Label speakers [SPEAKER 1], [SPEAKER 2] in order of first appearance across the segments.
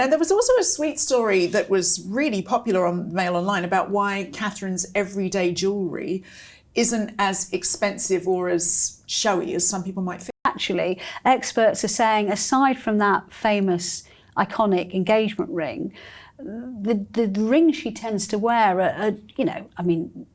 [SPEAKER 1] And there was also a sweet story that was really popular on Mail Online about why Catherine's everyday jewellery isn't as expensive or as showy as some people might think.
[SPEAKER 2] Actually, experts are saying, aside from that famous iconic engagement ring, the rings she tends to wear are, you know, I mean,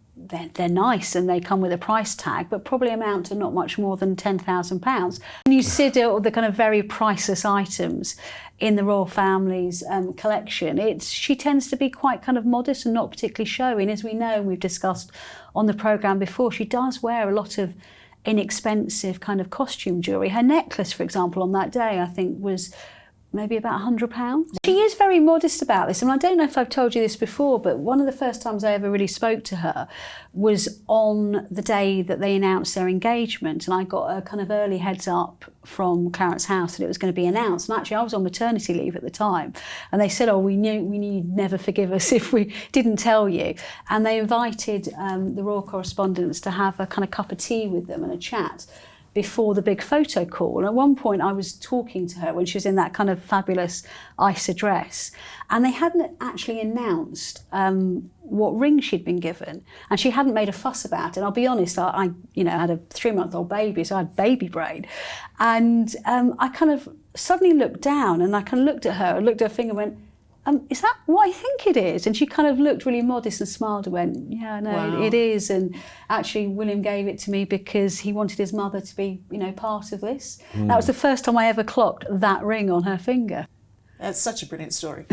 [SPEAKER 2] they're nice and they come with a price tag, but probably amount to not much more than £10,000. When you consider all the kind of very priceless items in the royal family's collection, she tends to be quite kind of modest and not particularly showy. And as we know, we've discussed on the programme before, she does wear a lot of inexpensive kind of costume jewellery. Her necklace, for example, on that day, I think was maybe about £100. She is very modest about this, and I don't know if I've told you this before, but one of the first times I ever really spoke to her was on the day that they announced their engagement, and I got a kind of early heads up from Clarence House that it was going to be announced. And actually I was on maternity leave at the time, and they said, oh, we knew you'd never forgive us if we didn't tell you. And they invited the royal correspondents to have a kind of cup of tea with them and a chat before the big photo call. And at one point I was talking to her when she was in that kind of fabulous Isa dress, and they hadn't actually announced what ring she'd been given, and she hadn't made a fuss about it. And I'll be honest, I you know, had a 3-month-old baby, so I had baby brain, and I kind of suddenly looked down and I kind of looked at her and looked at her finger and went, is that what I think it is? And she kind of looked really modest and smiled and went, yeah, no, wow, it is. And actually William gave it to me because he wanted his mother to be, you know, part of this. That was the first time I ever clocked that ring on her finger.
[SPEAKER 1] That's such a brilliant story.